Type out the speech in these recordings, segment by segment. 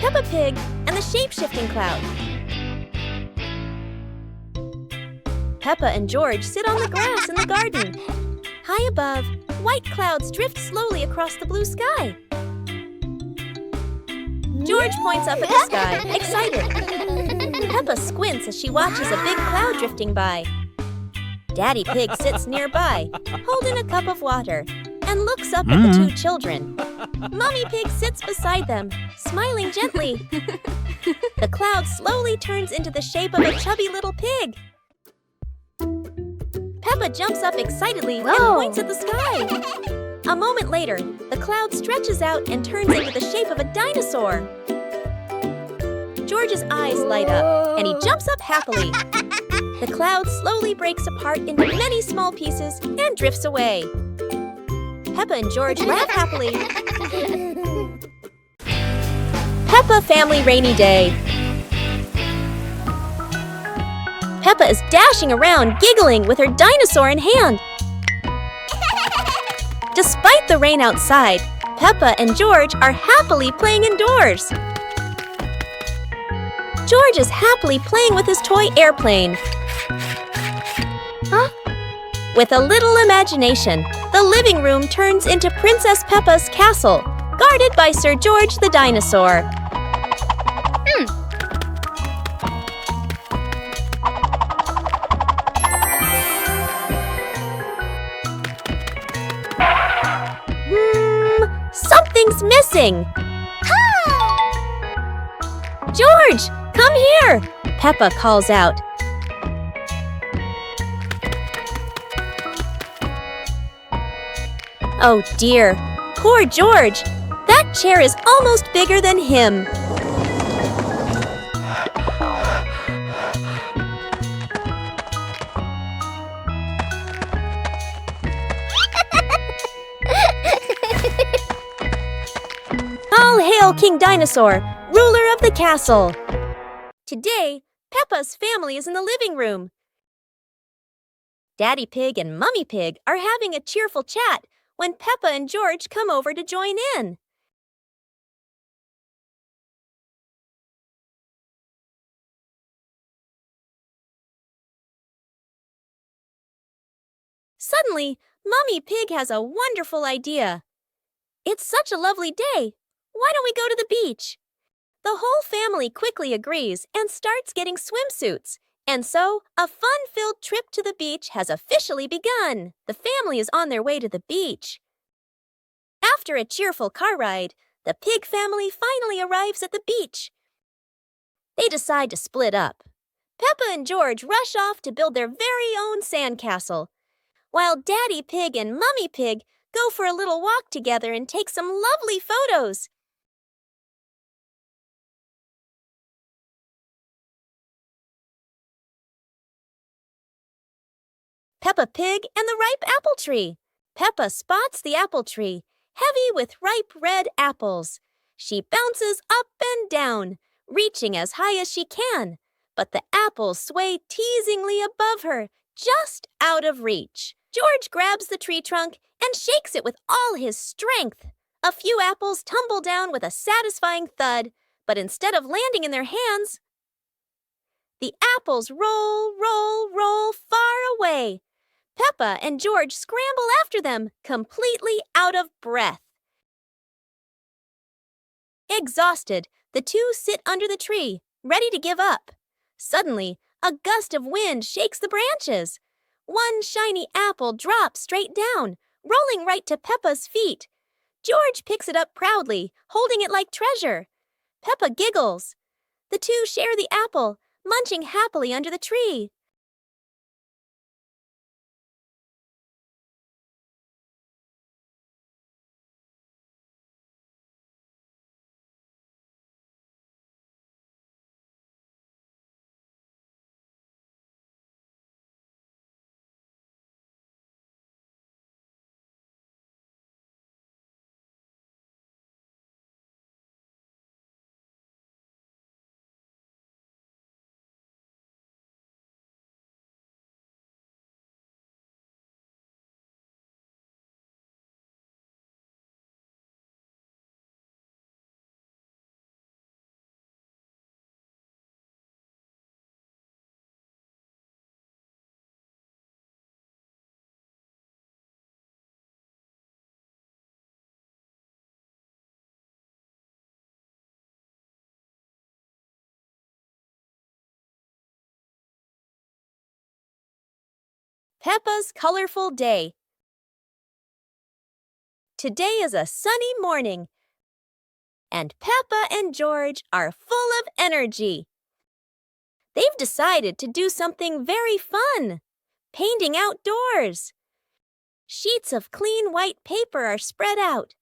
Peppa Pig and the shape-shifting cloud. Peppa and George sit on the grass in the garden. High above, white clouds drift slowly across the blue sky. George points up at the sky, excited. Peppa squints as she watches a big cloud drifting by. Daddy Pig sits nearby, holding a cup of water, and looks up at the two children. Mommy Pig sits beside them, smiling gently. The cloud slowly turns into the shape of a chubby little pig. Peppa jumps up excitedly and points at the sky. A moment later, the cloud stretches out and turns into the shape of a dinosaur. George's eyes light up, and he jumps up happily. The cloud slowly breaks apart into many small pieces and drifts away. Peppa and George laugh happily. Peppa Family Rainy Day. Peppa is dashing around, giggling with her dinosaur in hand. Despite the rain outside, Peppa and George are happily playing indoors. George is happily playing with his toy airplane. With a little imagination, the living room turns into Princess Peppa's castle, guarded by Sir George the dinosaur. Something's missing! George, come here! Peppa calls out. Oh dear, poor George! That chair is almost bigger than him. All hail King Dinosaur, ruler of the castle! Today, Peppa's family is in the living room. Daddy Pig and Mummy Pig are having a cheerful chat when Peppa and George come over to join in. Suddenly, Mummy Pig has a wonderful idea. It's such a lovely day. Why don't we go to the beach? The whole family quickly agrees and starts getting swimsuits. And so, a fun-filled trip to the beach has officially begun. The family is on their way to the beach. After a cheerful car ride, the Pig family finally arrives at the beach. They decide to split up. Peppa and George rush off to build their very own sandcastle, while Daddy Pig and Mummy Pig go for a little walk together and take some lovely photos. Peppa Pig and the ripe apple tree. Peppa spots the apple tree, heavy with ripe red apples. She bounces up and down, reaching as high as she can, but the apples sway teasingly above her, just out of reach. George grabs the tree trunk and shakes it with all his strength. A few apples tumble down with a satisfying thud, but instead of landing in their hands, the apples roll, roll, roll far away. Peppa and George scramble after them, completely out of breath. Exhausted, the two sit under the tree, ready to give up. Suddenly, a gust of wind shakes the branches. One shiny apple drops straight down, rolling right to Peppa's feet. George picks it up proudly, holding it like treasure. Peppa giggles. The two share the apple, munching happily under the tree. Peppa's colorful day. Today is a sunny morning, and Peppa and George are full of energy. They've decided to do something very fun, painting outdoors. Sheets of clean white paper are spread out.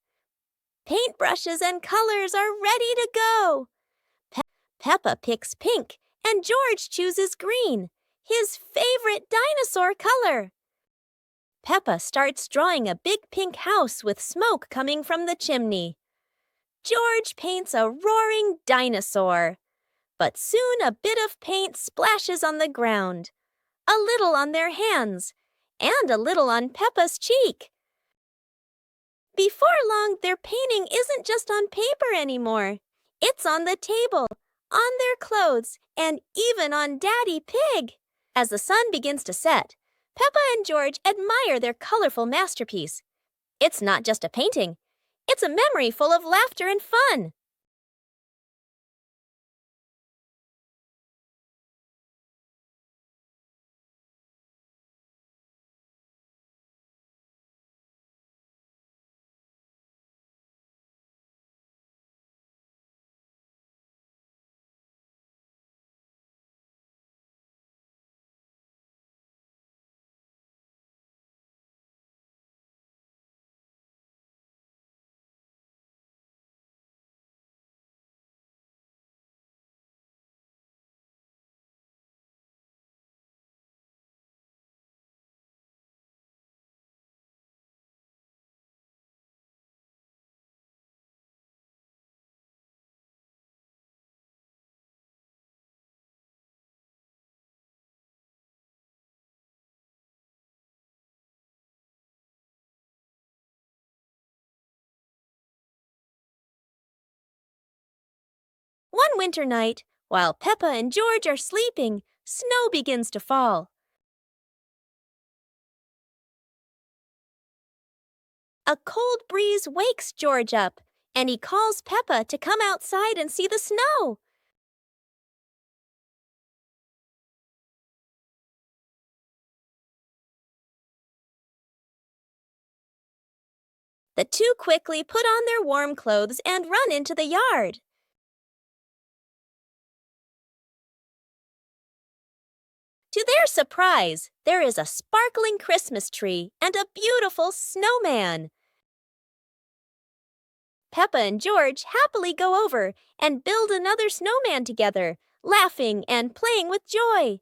Paintbrushes and colors are ready to go. Peppa picks pink, and George chooses green, his favorite dinosaur color. Peppa starts drawing a big pink house with smoke coming from the chimney. George paints a roaring dinosaur. But soon a bit of paint splashes on the ground, a little on their hands, and a little on Peppa's cheek. Before long, their painting isn't just on paper anymore. It's on the table, on their clothes, and even on Daddy Pig. As the sun begins to set, Peppa and George admire their colorful masterpiece. It's not just a painting. It's a memory full of laughter and fun. One winter night, while Peppa and George are sleeping, snow begins to fall. A cold breeze wakes George up, and he calls Peppa to come outside and see the snow. The two quickly put on their warm clothes and run into the yard. To their surprise, there is a sparkling Christmas tree and a beautiful snowman. Peppa and George happily go over and build another snowman together, laughing and playing with joy.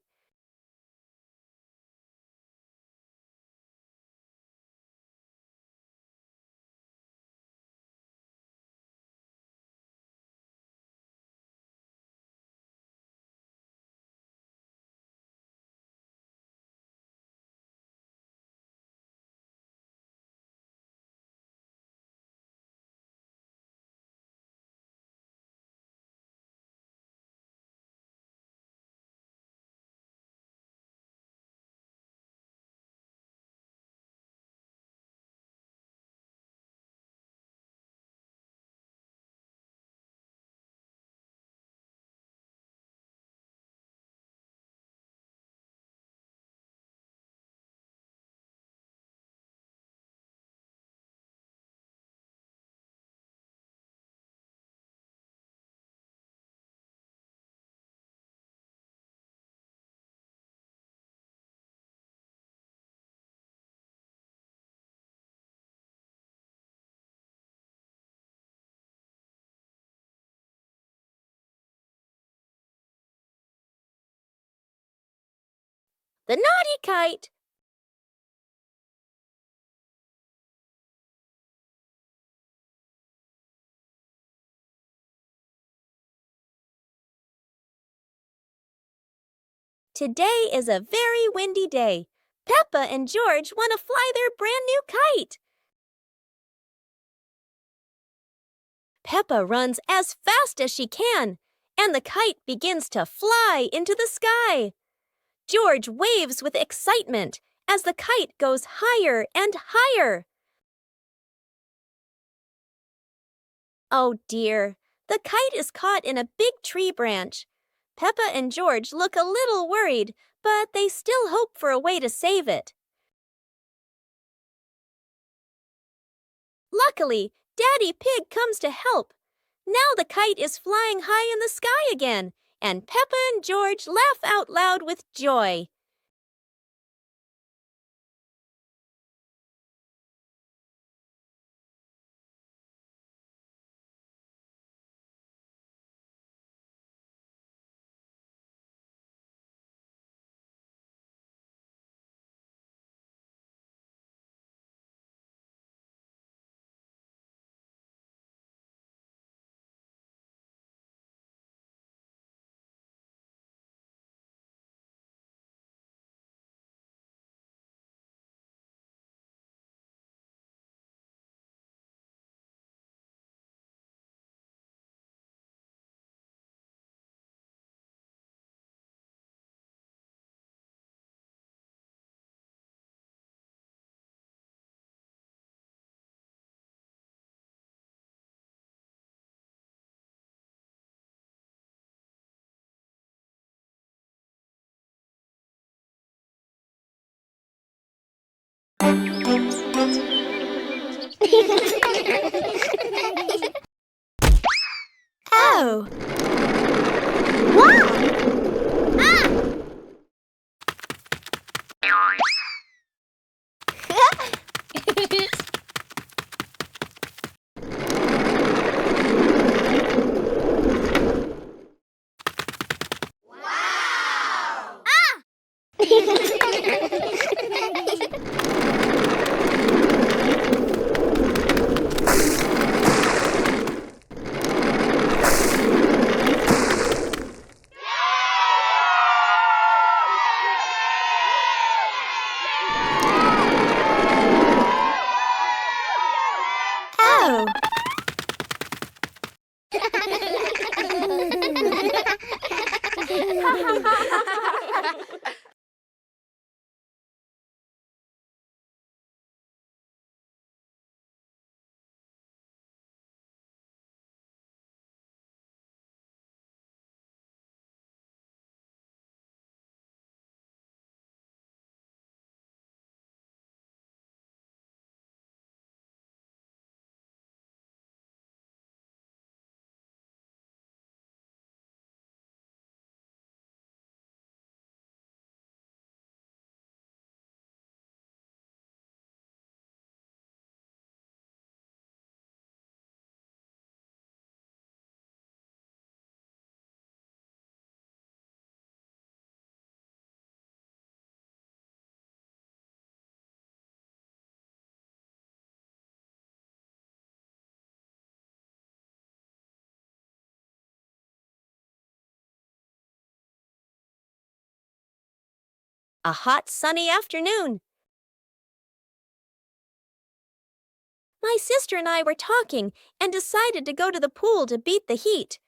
The naughty kite. Today is a very windy day. Peppa and George want to fly their brand new kite. Peppa runs as fast as she can, and the kite begins to fly into the sky. George waves with excitement as the kite goes higher and higher. Oh dear, the kite is caught in a big tree branch. Peppa and George look a little worried, but they still hope for a way to save it. Luckily, Daddy Pig comes to help. Now the kite is flying high in the sky again, and Peppa and George laugh out loud with joy. Oh! Wow! Oh! A hot, sunny afternoon. My sister and I were talking and decided to go to the pool to beat the heat.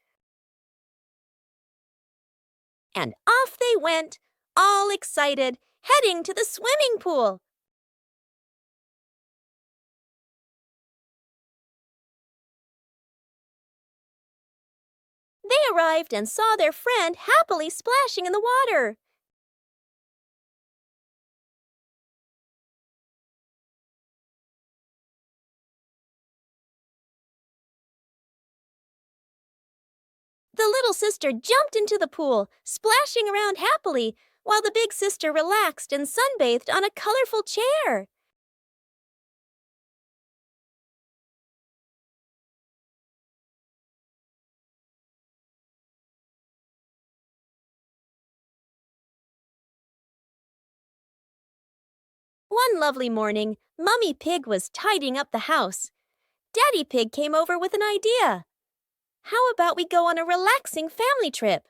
And off they went, all excited, heading to the swimming pool. They arrived and saw their friend happily splashing in the water. The little sister jumped into the pool, splashing around happily, while the big sister relaxed and sunbathed on a colorful chair. One lovely morning, Mummy Pig was tidying up the house. Daddy Pig came over with an idea. How about we go on a relaxing family trip?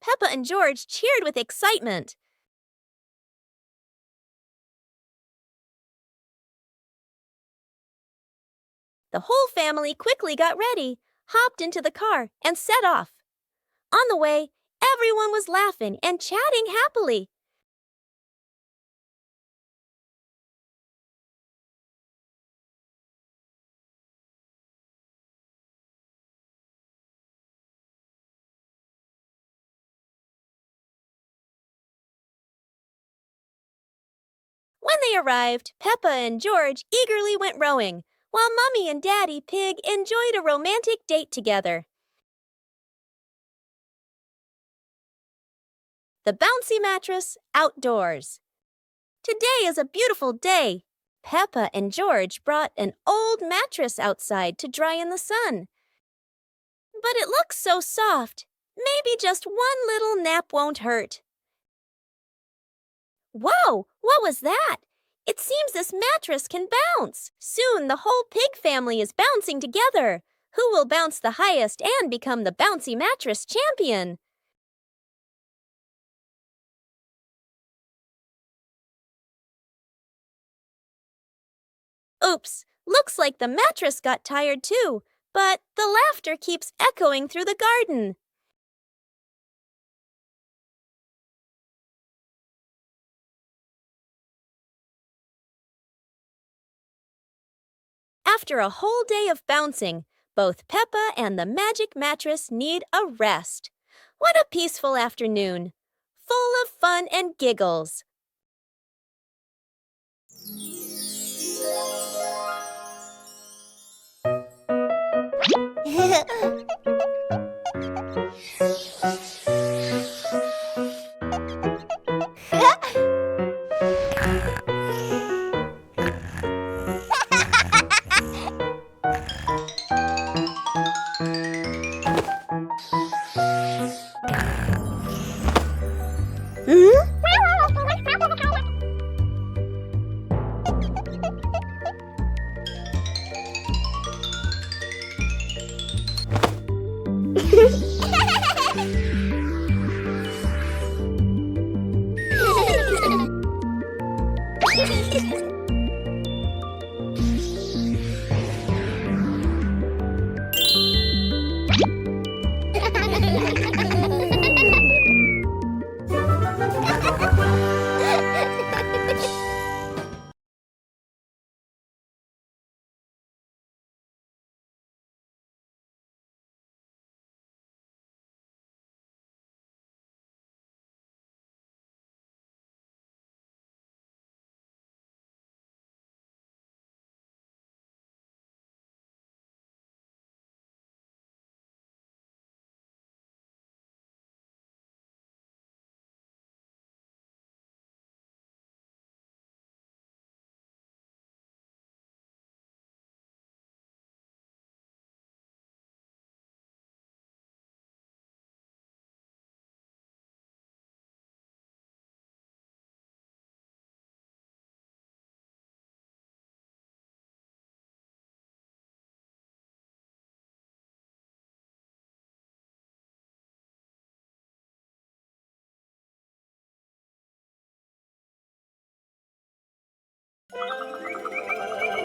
Peppa and George cheered with excitement. The whole family quickly got ready, hopped into the car, and set off. On the way, everyone was laughing and chatting happily. When they arrived, Peppa and George eagerly went rowing, while Mummy and Daddy Pig enjoyed a romantic date together. The bouncy mattress outdoors. Today is a beautiful day. Peppa and George brought an old mattress outside to dry in the sun. But it looks so soft. Maybe just one little nap won't hurt. Whoa! What was that? It seems this mattress can bounce. Soon the whole pig family is bouncing together. Who will bounce the highest and become the bouncy mattress champion? Oops, looks like the mattress got tired too, but the laughter keeps echoing through the garden. After a whole day of bouncing, both Peppa and the magic mattress need a rest. What a peaceful afternoon, full of fun and giggles.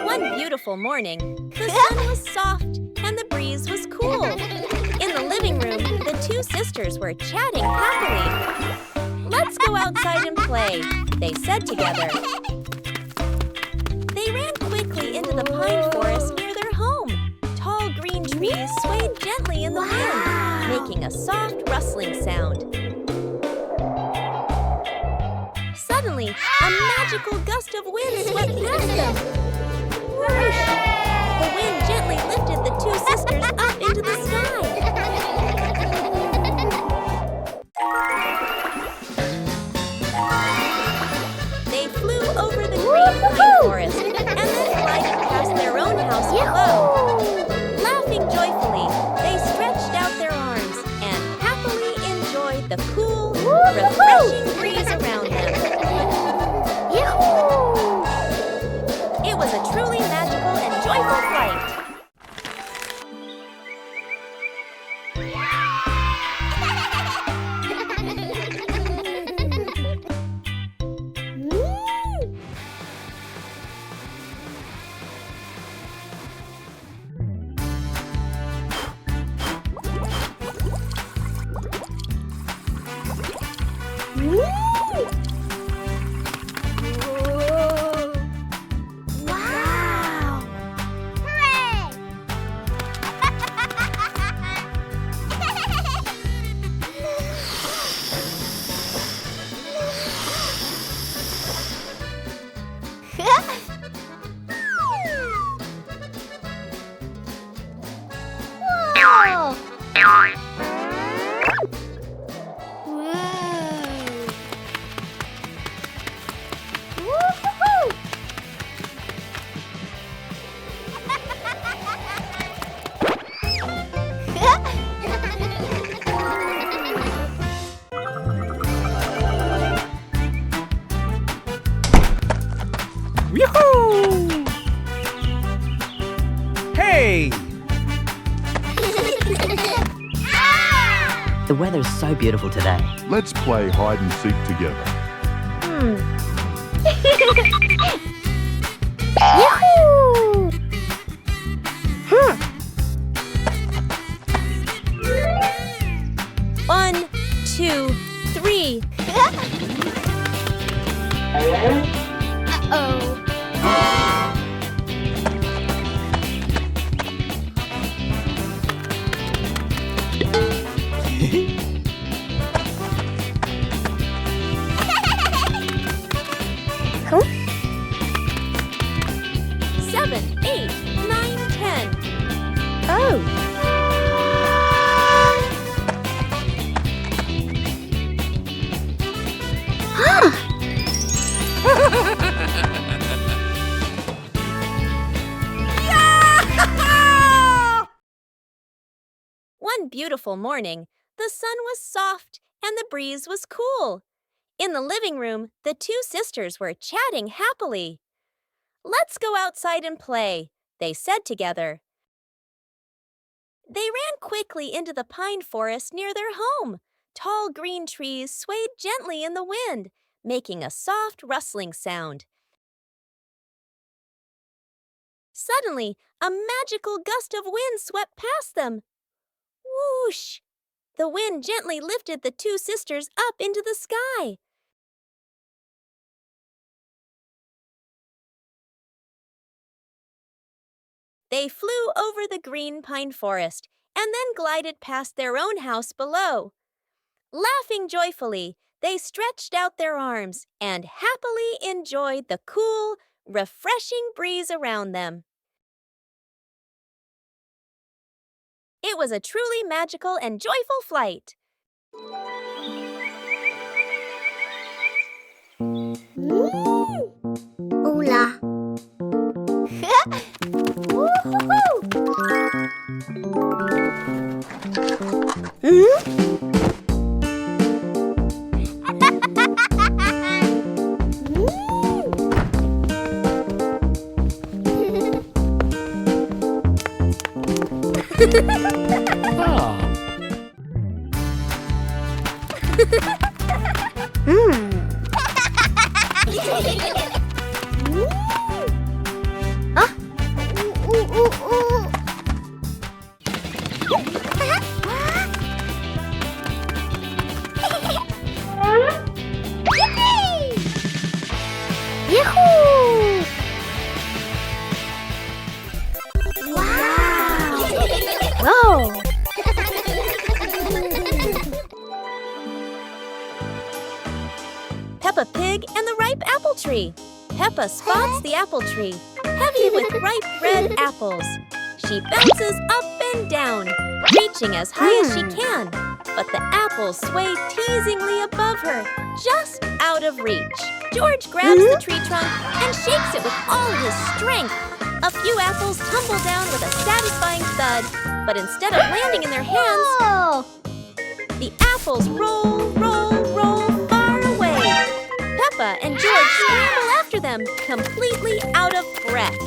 One beautiful morning, the sun was soft and the breeze was cool. In the living room, the two sisters were chatting happily. "Let's go outside and play," they said together. They ran quickly into the pine forest near their home. Tall green trees swayed gently in the wind, making a soft rustling sound. Suddenly, a magical gust of wind swept past them. Whoosh! The wind gently lifted the two sisters up into the sky. They flew over the green pine forest and then glided past their own house below. Laughing joyfully, they stretched out their arms and happily enjoyed the cool, refreshing breeze around them. It was a truly magical and joyful flight. Wow! Hooray! The weather's so beautiful today. Let's play hide and seek together. Yahoo! 1, 2, 3. Uh-oh. Huh? 7, 8, 9, 10. Oh. One beautiful morning, the sun was soft and the breeze was cool. In the living room, the two sisters were chatting happily. "Let's go outside and play," they said together. They ran quickly into the pine forest near their home. Tall green trees swayed gently in the wind, making a soft rustling sound. Suddenly, a magical gust of wind swept past them. Whoosh! The wind gently lifted the two sisters up into the sky. They flew over the green pine forest and then glided past their own house below. Laughing joyfully, they stretched out their arms and happily enjoyed the cool, refreshing breeze around them. It was a truly magical and joyful flight. Hola. Yahoo! Wow! Whoa! Peppa Pig and the ripe apple tree. Peppa spots the apple tree, heavy with ripe red apples. She bounces up and down, reaching as high as she can. But the apples sway teasingly above her, just out of reach. George grabs the tree trunk and shakes it with all his strength. A few apples tumble down with a satisfying thud, but instead of landing in their hands, the apples roll, roll, roll far away. Peppa and George scramble after them, completely out of breath.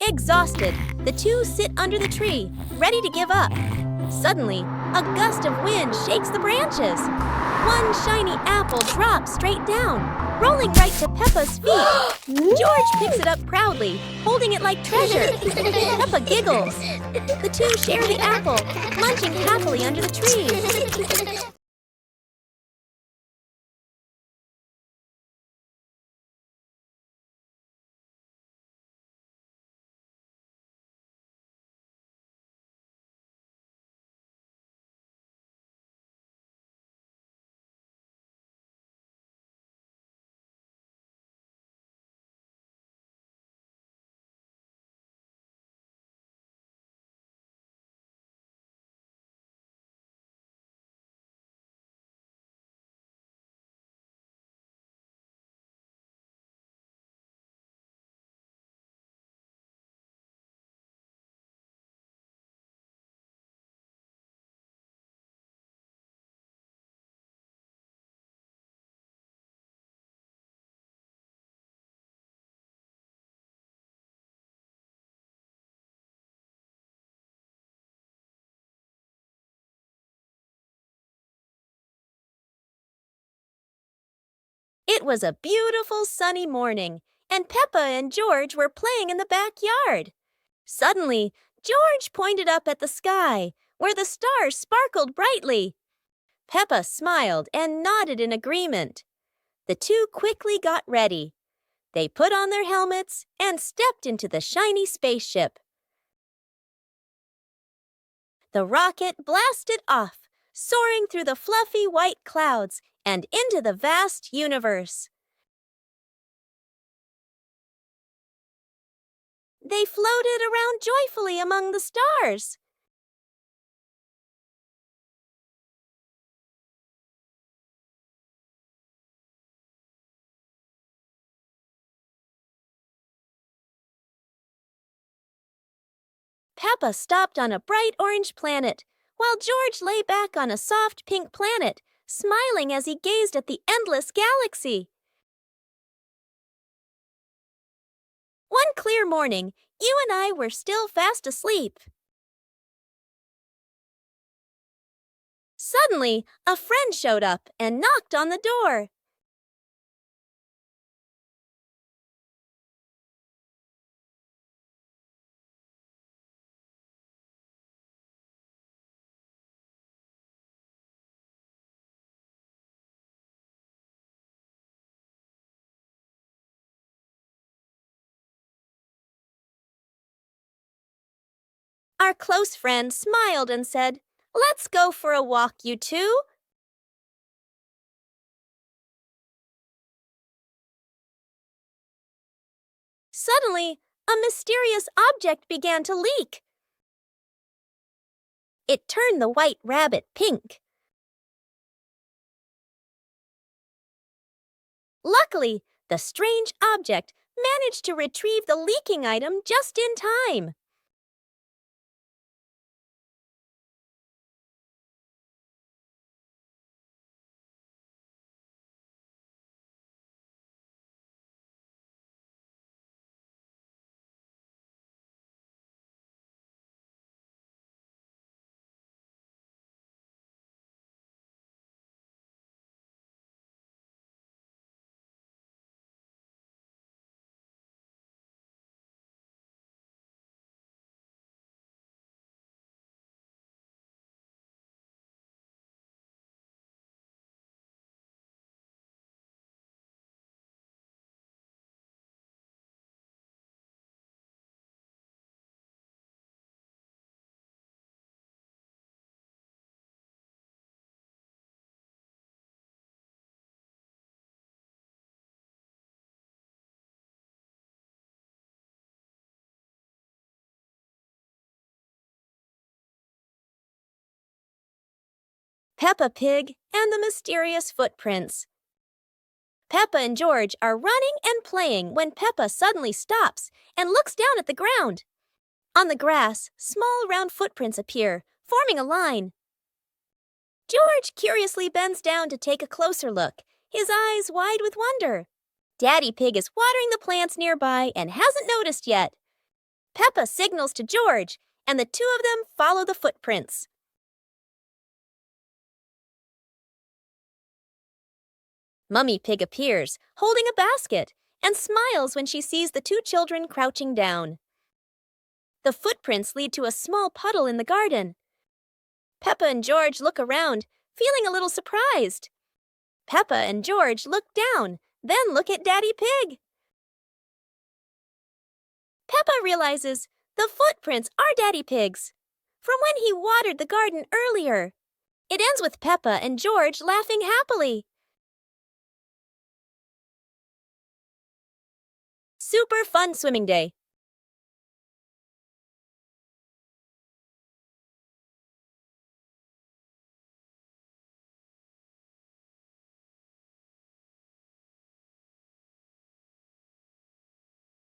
Exhausted, the two sit under the tree, ready to give up. Suddenly, a gust of wind shakes the branches. One shiny apple drops straight down, rolling right to Peppa's feet. George picks it up proudly, holding it like treasure. Peppa giggles. The two share the apple, munching happily under the tree. It was a beautiful sunny morning, and Peppa and George were playing in the backyard. Suddenly, George pointed up at the sky, where the stars sparkled brightly. Peppa smiled and nodded in agreement. The two quickly got ready. They put on their helmets and stepped into the shiny spaceship. The rocket blasted off, soaring through the fluffy white clouds and into the vast universe. They floated around joyfully among the stars. Peppa stopped on a bright orange planet, while George lay back on a soft pink planet, smiling as he gazed at the endless galaxy. One clear morning, you and I were still fast asleep. Suddenly, a friend showed up and knocked on the door. Our close friend smiled and said, "Let's go for a walk, you two." Suddenly, a mysterious object began to leak. It turned the white rabbit pink. Luckily, the strange object managed to retrieve the leaking item just in time. Peppa Pig and the Mysterious Footprints. Peppa and George are running and playing when Peppa suddenly stops and looks down at the ground. On the grass, small round footprints appear, forming a line. George curiously bends down to take a closer look, his eyes wide with wonder. Daddy Pig is watering the plants nearby and hasn't noticed yet. Peppa signals to George, and the two of them follow the footprints. Mummy Pig appears, holding a basket, and smiles when she sees the two children crouching down. The footprints lead to a small puddle in the garden. Peppa and George look around, feeling a little surprised. Peppa and George look down, then look at Daddy Pig. Peppa realizes the footprints are Daddy Pig's, from when he watered the garden earlier. It ends with Peppa and George laughing happily. Super fun swimming day.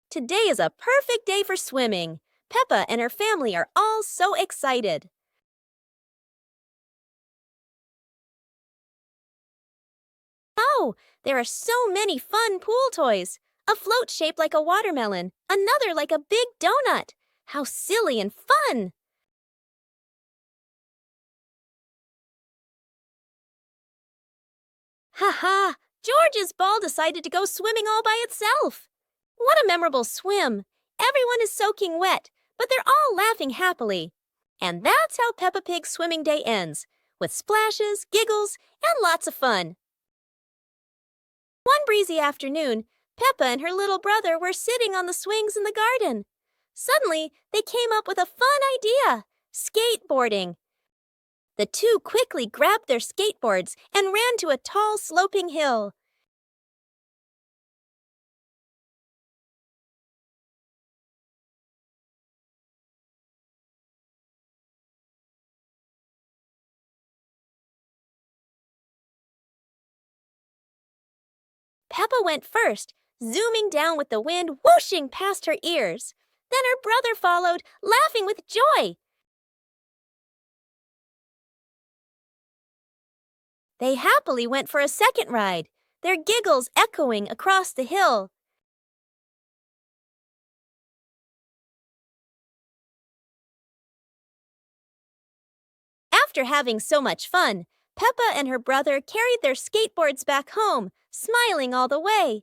Today is a perfect day for swimming. Peppa and her family are all so excited. Oh, there are so many fun pool toys. A float shaped like a watermelon, another like a big donut. How silly and fun! Ha ha! George's ball decided to go swimming all by itself. What a memorable swim! Everyone is soaking wet, but they're all laughing happily. And that's how Peppa Pig's swimming day ends, with splashes, giggles, and lots of fun. One breezy afternoon, Peppa and her little brother were sitting on the swings in the garden. Suddenly, they came up with a fun idea: skateboarding. The two quickly grabbed their skateboards and ran to a tall, sloping hill. Peppa went first, zooming down with the wind whooshing past her ears. Then her brother followed, laughing with joy. They happily went for a second ride, their giggles echoing across the hill. After having so much fun, Peppa and her brother carried their skateboards back home, smiling all the way.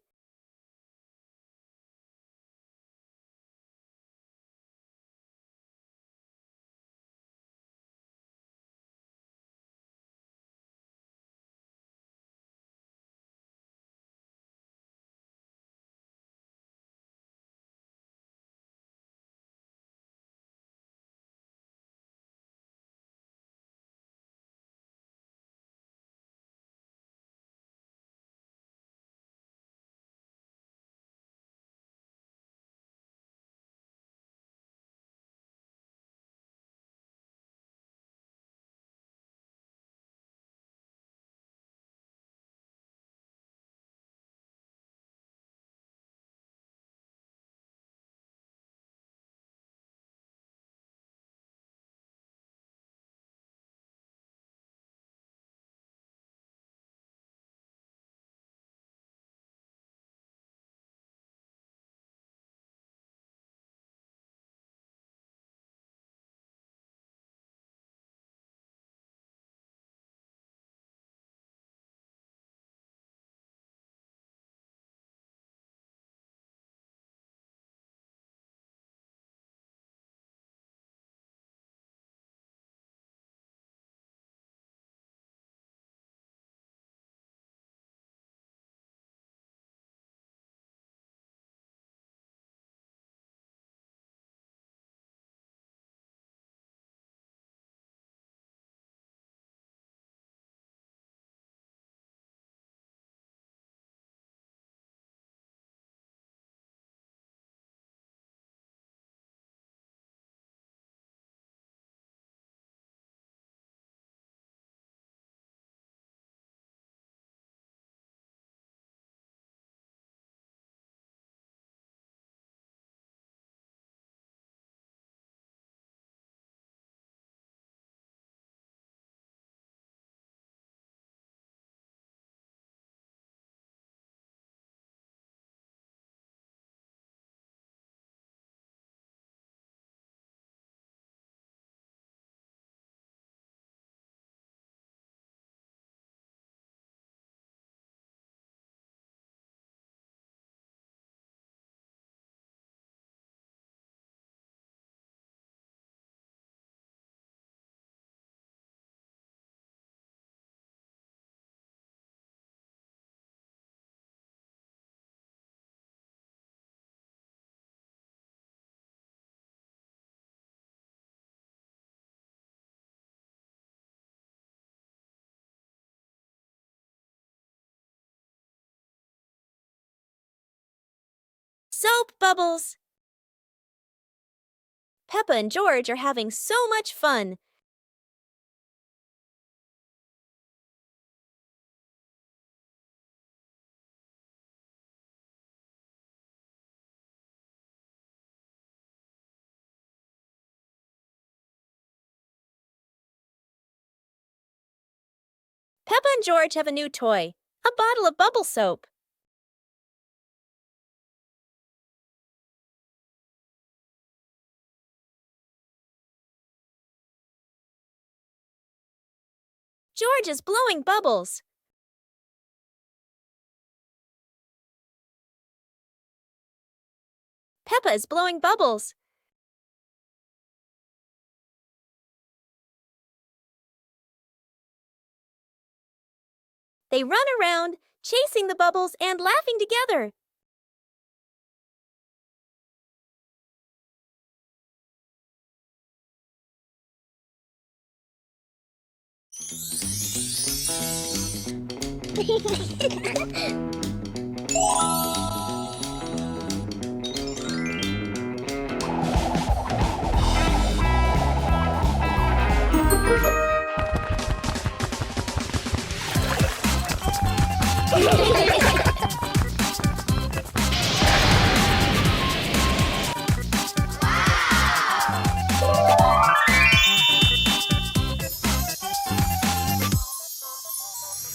Soap bubbles! Peppa and George are having so much fun. Peppa and George have a new toy, a bottle of bubble soap. George is blowing bubbles. Peppa is blowing bubbles. They run around, chasing the bubbles and laughing together.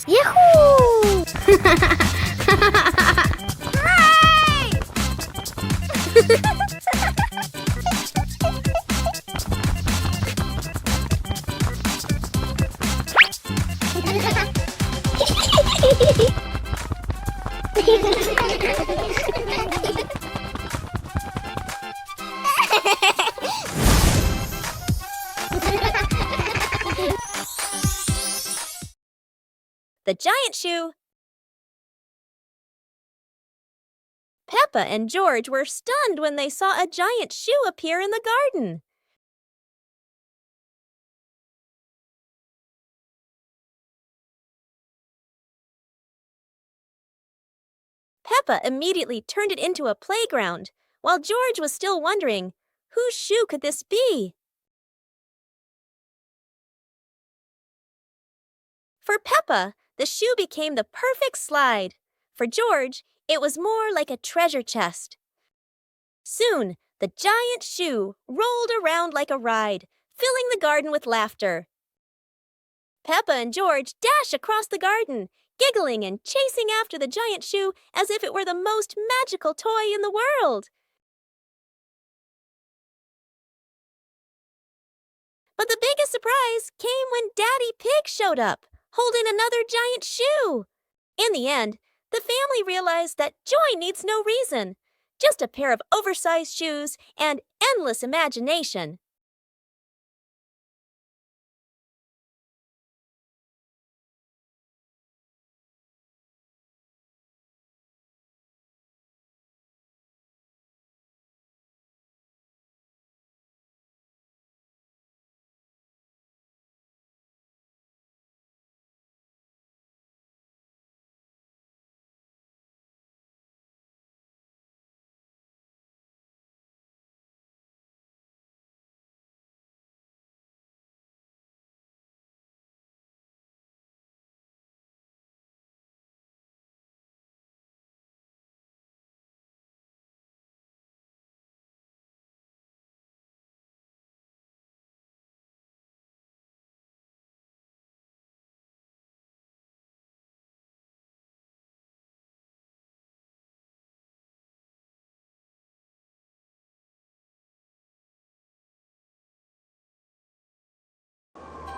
Yahoo! The giant shoe. Peppa and George were stunned when they saw a giant shoe appear in the garden. Peppa immediately turned it into a playground, while George was still wondering, whose shoe could this be? For Peppa, the shoe became the perfect slide. For George, it was more like a treasure chest. Soon, the giant shoe rolled around like a ride, filling the garden with laughter. Peppa and George dash across the garden, giggling and chasing after the giant shoe as if it were the most magical toy in the world. But the biggest surprise came when Daddy Pig showed up, holding another giant shoe. In the end, the family realized that joy needs no reason, just a pair of oversized shoes and endless imagination.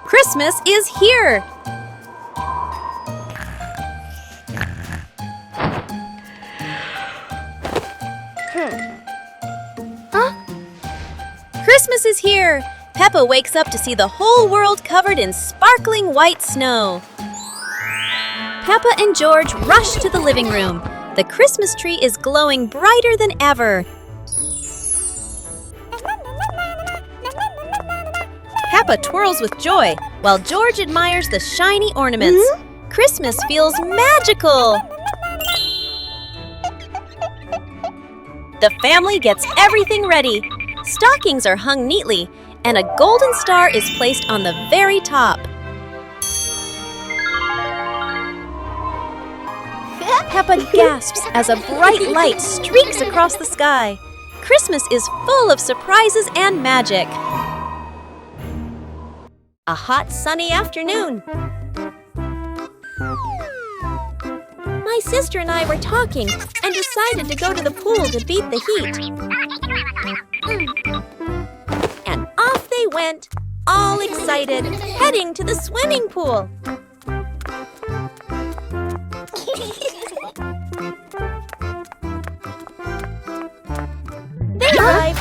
Christmas is here! Christmas is here! Peppa wakes up to see the whole world covered in sparkling white snow. Peppa and George rush to the living room. The Christmas tree is glowing brighter than ever. Peppa twirls with joy, while George admires the shiny ornaments. Christmas feels magical! The family gets everything ready. Stockings are hung neatly, and a golden star is placed on the very top. Peppa gasps as a bright light streaks across the sky. Christmas is full of surprises and magic. A hot, sunny afternoon. My sister and I were talking and decided to go to the pool to beat the heat. And off they went, all excited, heading to the swimming pool.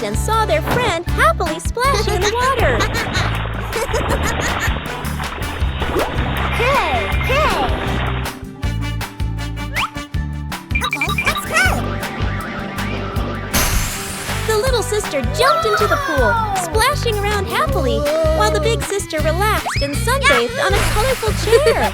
and saw their friend happily splashing in the water. Hey, hey! Okay, let's go! The little sister jumped into the pool, splashing around happily, while the big sister relaxed and sunbathed on a colorful chair.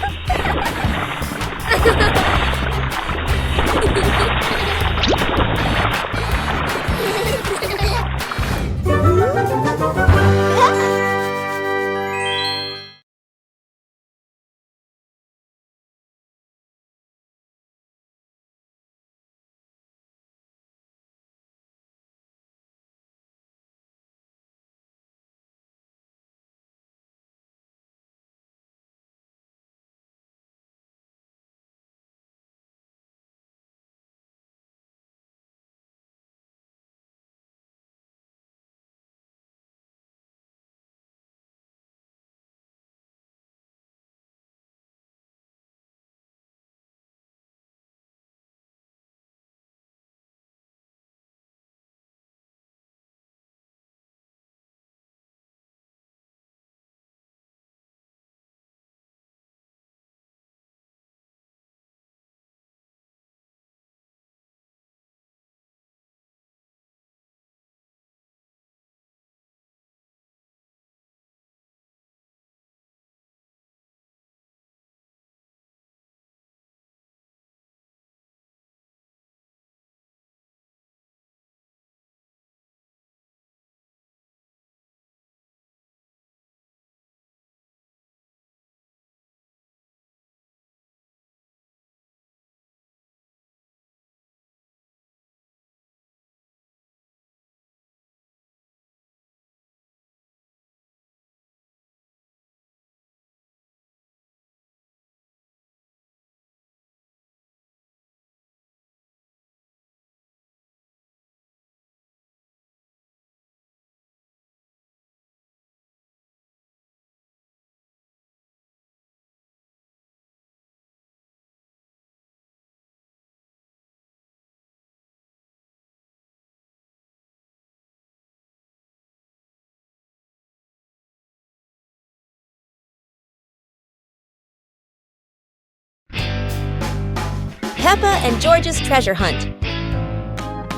Peppa and George's treasure hunt.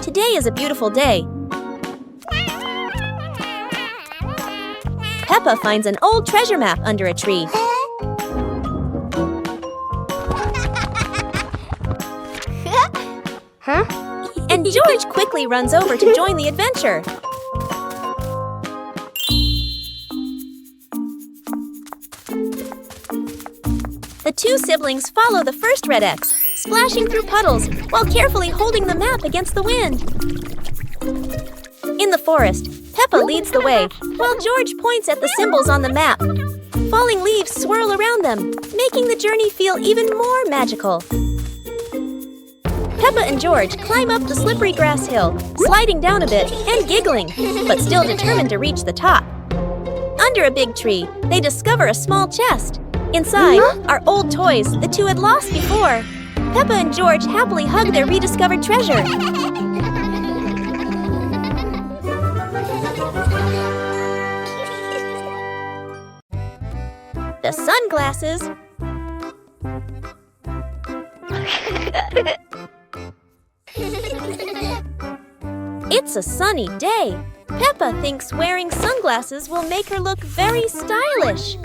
Today is a beautiful day. Peppa finds an old treasure map under a tree. Huh? And George quickly runs over to join the adventure. The two siblings follow the first red X, splashing through puddles while carefully holding the map against the wind. In the forest, Peppa leads the way, while George points at the symbols on the map. Falling leaves swirl around them, making the journey feel even more magical. Peppa and George climb up the slippery grass hill, sliding down a bit and giggling, but still determined to reach the top. Under a big tree, they discover a small chest. Inside are old toys the two had lost before. Peppa and George happily hug their rediscovered treasure. The sunglasses. It's a sunny day. Peppa thinks wearing sunglasses will make her look very stylish.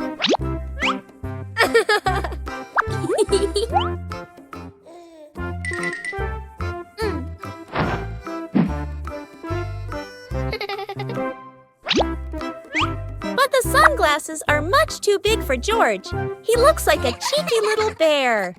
But the sunglasses are much too big for George. He looks like a cheeky little bear.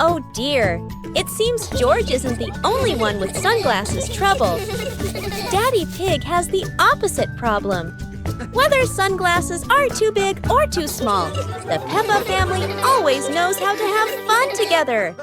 Oh dear, it seems George isn't the only one with sunglasses trouble. Daddy Pig has the opposite problem. Whether sunglasses are too big or too small, the Peppa family always knows how to have fun together.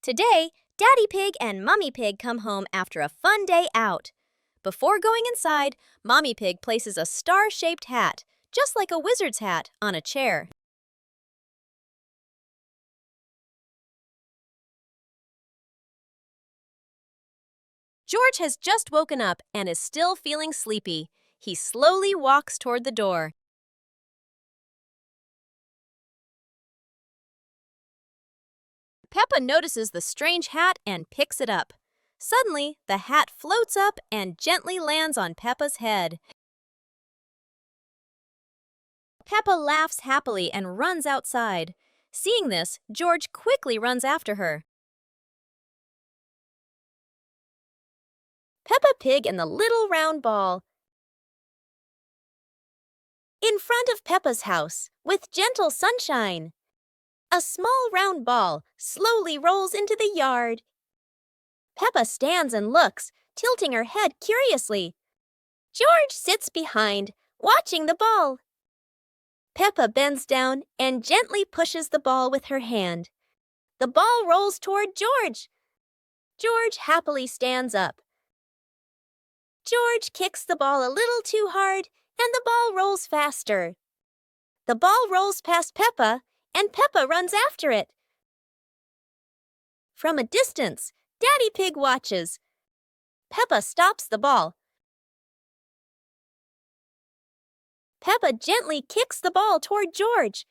Today, Daddy Pig and Mummy Pig come home after a fun day out. Before going inside, Mommy Pig places a star-shaped hat, just like a wizard's hat, on a chair. George has just woken up and is still feeling sleepy. He slowly walks toward the door. Peppa notices the strange hat and picks it up. Suddenly, the hat floats up and gently lands on Peppa's head. Peppa laughs happily and runs outside. Seeing this, George quickly runs after her. Peppa Pig and the Little Round Ball. In front of Peppa's house, with gentle sunshine, a small round ball slowly rolls into the yard. Peppa stands and looks, tilting her head curiously. George sits behind, watching the ball. Peppa bends down and gently pushes the ball with her hand. The ball rolls toward George. George happily stands up. George kicks the ball a little too hard, and the ball rolls faster. The ball rolls past Peppa, and Peppa runs after it. From a distance, Daddy Pig watches. Peppa stops the ball. Peppa gently kicks the ball toward George.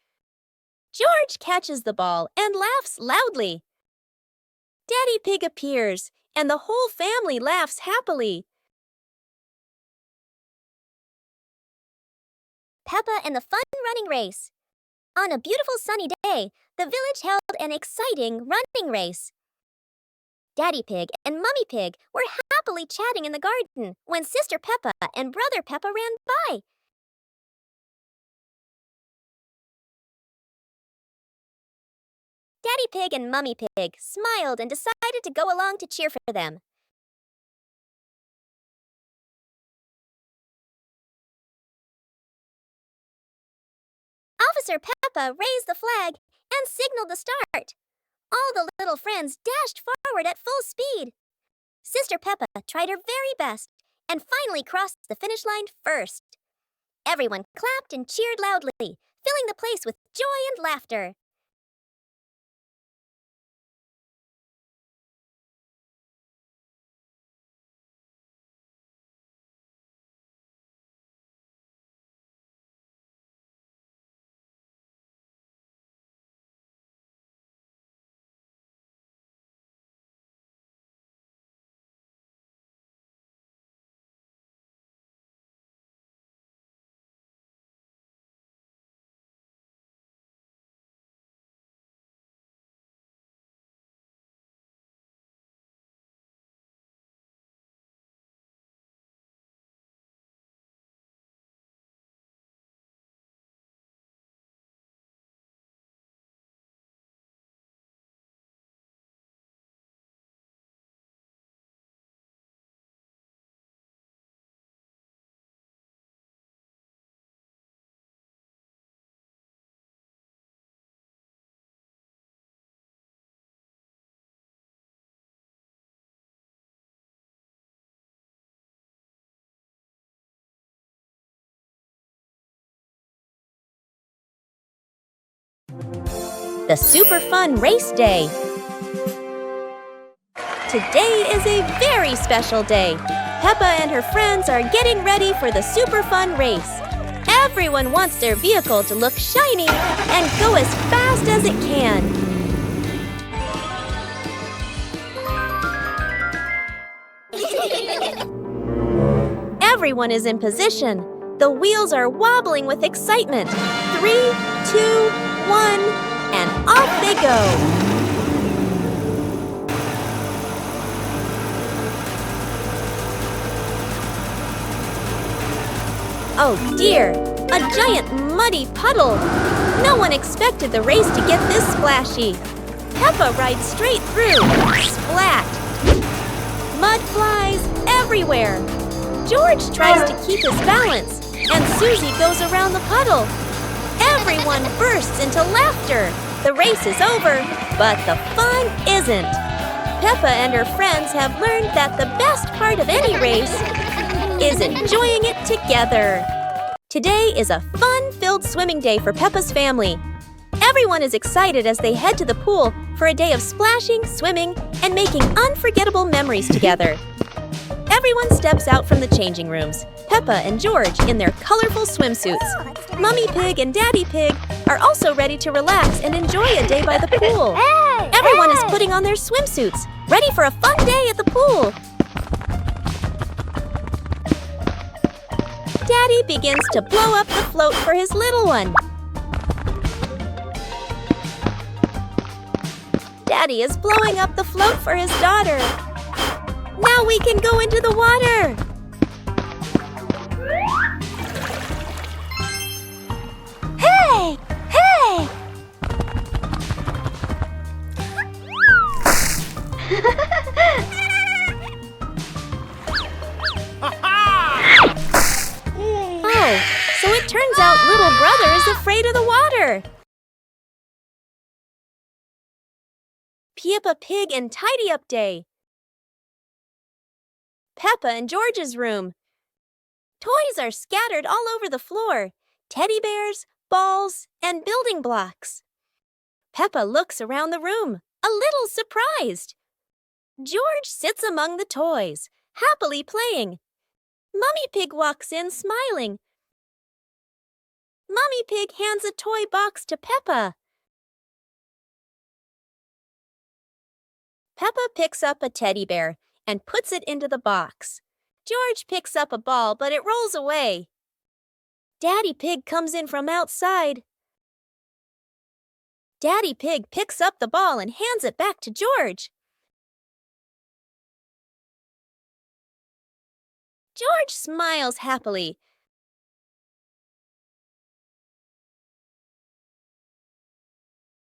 George catches the ball and laughs loudly. Daddy Pig appears, and the whole family laughs happily. Peppa and the fun running race. On a beautiful sunny day, the village held an exciting running race. Daddy Pig and Mummy Pig were happily chatting in the garden when Sister Peppa and Brother Peppa ran by. Daddy Pig and Mummy Pig smiled and decided to go along to cheer for them. Officer Peppa raised the flag and signaled the start. All the little friends dashed forward at full speed. Sister Peppa tried her very best and finally crossed the finish line first. Everyone clapped and cheered loudly, filling the place with joy and laughter. The Super Fun Race Day. Today is a very special day. Peppa and her friends are getting ready for the Super Fun Race. Everyone wants their vehicle to look shiny and go as fast as it can. Everyone is in position. The wheels are wobbling with excitement. 3, 2, 1, and off they go. Oh dear, a giant muddy puddle. No one expected the race to get this splashy. Peppa rides straight through. Splat! Mud flies everywhere. George tries to keep his balance, and Susie goes around the puddle. Everyone bursts into laughter. The race is over, but the fun isn't. Peppa and her friends have learned that the best part of any race is enjoying it together. Today is a fun-filled swimming day for Peppa's family. Everyone is excited as they head to the pool for a day of splashing, swimming, and making unforgettable memories together. Everyone steps out from the changing rooms, Peppa and George in their colorful swimsuits. Mummy Pig and Daddy Pig are also ready to relax and enjoy a day by the pool. Everyone is putting on their swimsuits, ready for a fun day at the pool. Daddy begins to blow up the float for his little one. Daddy is blowing up the float for his daughter. Now we can go into the water. Hey! Hey! Oh, so it turns out little brother is afraid of the water. Peppa Pig and Tidy Up Day. Peppa and George's room. Toys are scattered all over the floor. Teddy bears, balls, and building blocks. Peppa looks around the room, a little surprised. George sits among the toys, happily playing. Mummy Pig walks in smiling. Mummy Pig hands a toy box to Peppa. Peppa picks up a teddy bear and puts it into the box. George picks up a ball, but it rolls away. Daddy Pig comes in from outside. Daddy Pig picks up the ball and hands it back to George. George smiles happily